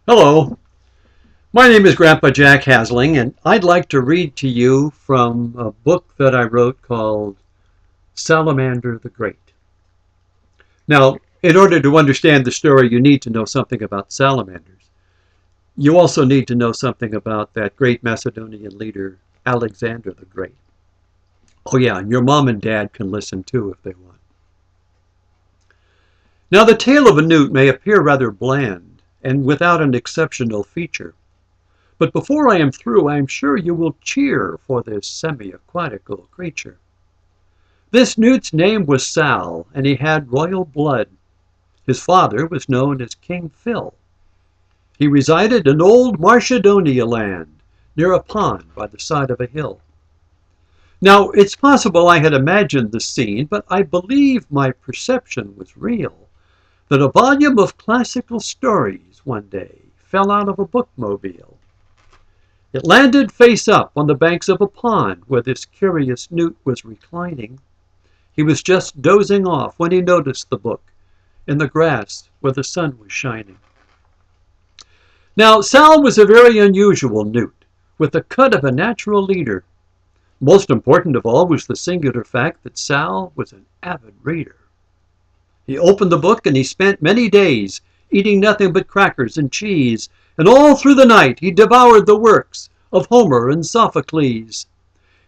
Hello, my name is Grandpa Jack Hasling, and I'd like to read to you from a book that I wrote called Salamander the Great. Now, in order to understand the story, you need to know something about salamanders. You also need to know something about that great Macedonian leader, Alexander the Great. Oh yeah, and your mom and dad can listen too if they want. Now, the tale of a newt may appear rather bland and without an exceptional feature. But before I am through, I am sure you will cheer for this semi-aquatical creature. This newt's name was Sal, and he had royal blood. His father was known as King Phil. He resided in old Macedonia land, near a pond by the side of a hill. Now, it's possible I had imagined the scene, but I believe my perception was real, that a volume of classical stories one day fell out of a bookmobile. It landed face up on the banks of a pond where this curious newt was reclining. He was just dozing off when he noticed the book in the grass where the sun was shining. Now, Sal was a very unusual newt, with the cut of a natural leader. Most important of all was the singular fact that Sal was an avid reader. He opened the book and he spent many days eating nothing but crackers and cheese, and all through the night he devoured the works of Homer and Sophocles.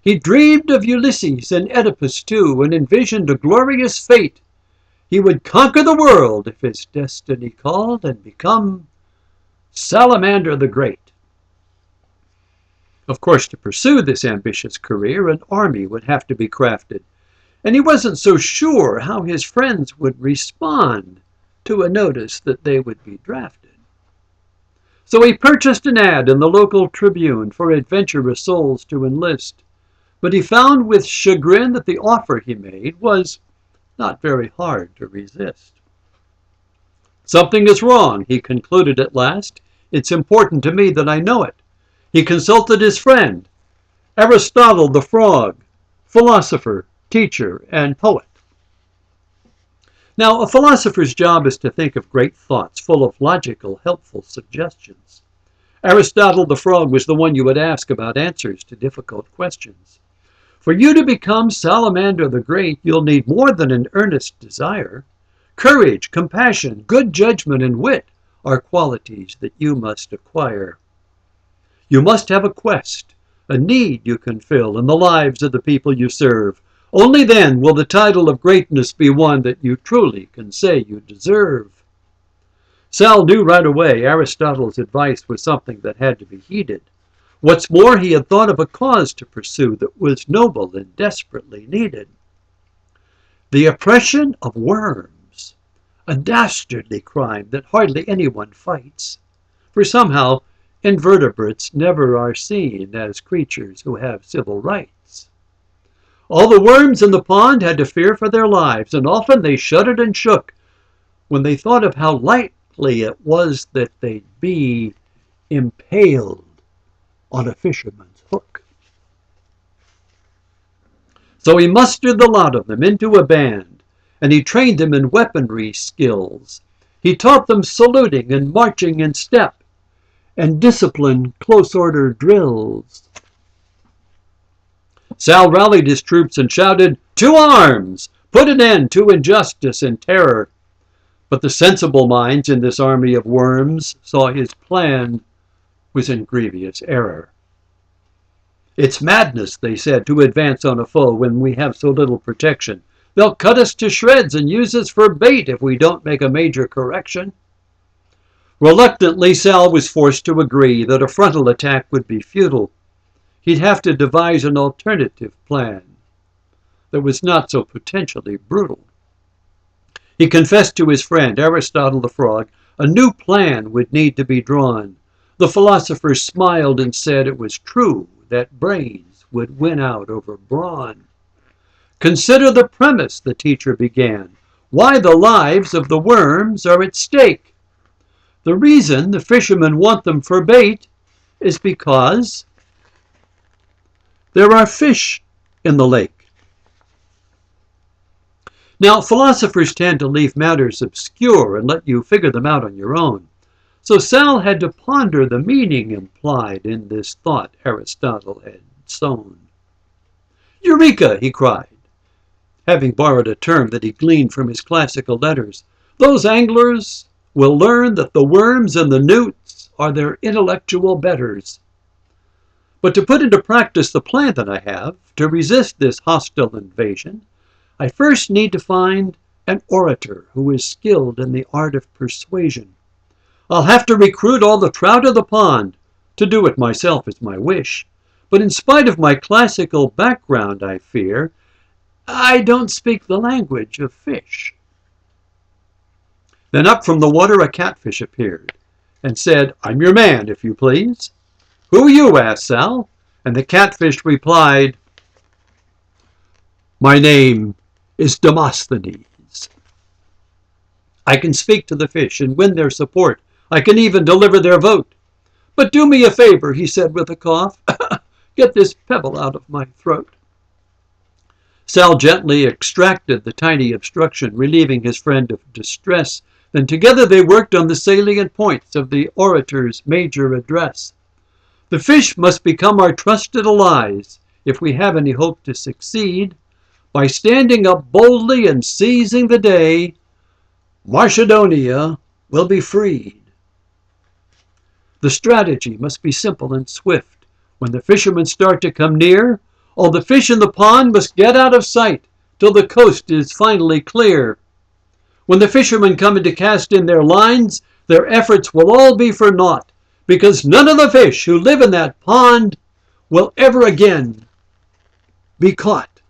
He dreamed of Ulysses and Oedipus too, and envisioned a glorious fate. He would conquer the world if his destiny called and become Salamander the Great. Of course, to pursue this ambitious career, an army would have to be crafted, and he wasn't so sure how his friends would respond to a notice that they would be drafted. So he purchased an ad in the local Tribune for adventurous souls to enlist, but he found with chagrin that the offer he made was not very hard to resist. Something is wrong, he concluded at last. It's important to me that I know it. He consulted his friend, Aristotle the Frog, philosopher, teacher, and poet. Now, a philosopher's job is to think of great thoughts full of logical, helpful suggestions. Aristotle the Frog was the one you would ask about answers to difficult questions. For you to become Salamander the Great, you'll need more than an earnest desire. Courage, compassion, good judgment, and wit are qualities that you must acquire. You must have a quest, a need you can fill in the lives of the people you serve. Only then will the title of greatness be one that you truly can say you deserve. Sal knew right away Aristotle's advice was something that had to be heeded. What's more, he had thought of a cause to pursue that was noble and desperately needed. The oppression of worms, a dastardly crime that hardly anyone fights, for somehow invertebrates never are seen as creatures who have civil rights. All the worms in the pond had to fear for their lives, and often they shuddered and shook when they thought of how likely it was that they'd be impaled on a fisherman's hook. So he mustered the lot of them into a band, and he trained them in weaponry skills. He taught them saluting and marching in step, and disciplined close-order drills. Sal rallied his troops and shouted, "To arms! Put an end to injustice and terror." But the sensible minds in this army of worms saw his plan was in grievous error. "It's madness," they said, "to advance on a foe when we have so little protection. They'll cut us to shreds and use us for bait if we don't make a major correction." Reluctantly, Sal was forced to agree that a frontal attack would be futile. He'd have to devise an alternative plan that was not so potentially brutal. He confessed to his friend, Aristotle the Frog, a new plan would need to be drawn. The philosopher smiled and said it was true that brains would win out over brawn. "Consider the premise," the teacher began, "why the lives of the worms are at stake. The reason the fishermen want them for bait is because there are fish in the lake." Now, philosophers tend to leave matters obscure and let you figure them out on your own. So Sal had to ponder the meaning implied in this thought Aristotle had sown. "Eureka!" he cried, having borrowed a term that he gleaned from his classical letters. "Those anglers will learn that the worms and the newts are their intellectual betters. But to put into practice the plan that I have to resist this hostile invasion, I first need to find an orator who is skilled in the art of persuasion. I'll have to recruit all the trout of the pond. To do it myself is my wish, but in spite of my classical background, I fear, I don't speak the language of fish." Then up from the water a catfish appeared and said, "I'm your man, if you please." "Who are you?" asked Sal, and the catfish replied, "My name is Demosthenes. I can speak to the fish and win their support. I can even deliver their vote. But do me a favor," he said with a cough. "Get this pebble out of my throat." Sal gently extracted the tiny obstruction, relieving his friend of distress. Then together they worked on the salient points of the orator's major address. "The fish must become our trusted allies if we have any hope to succeed. By standing up boldly and seizing the day, Macedonia will be freed. The strategy must be simple and swift. When the fishermen start to come near, all the fish in the pond must get out of sight till the coast is finally clear. When the fishermen come in to cast in their lines, their efforts will all be for naught, because none of the fish who live in that pond will ever again be caught."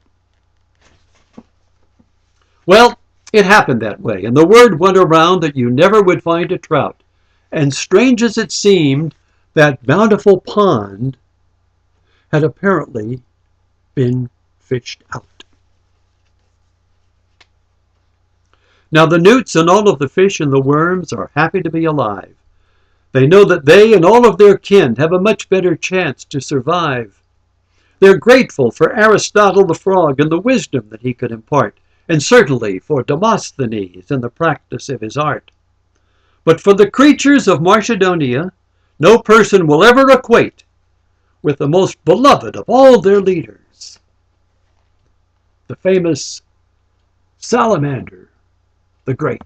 Well, it happened that way, and the word went around that you never would find a trout. And strange as it seemed, that bountiful pond had apparently been fished out. Now the newts and all of the fish and the worms are happy to be alive. They know that they and all of their kin have a much better chance to survive. They're grateful for Aristotle the frog and the wisdom that he could impart, and certainly for Demosthenes and the practice of his art. But for the creatures of Macedonia, no person will ever equate with the most beloved of all their leaders, the famous Salamander the Great.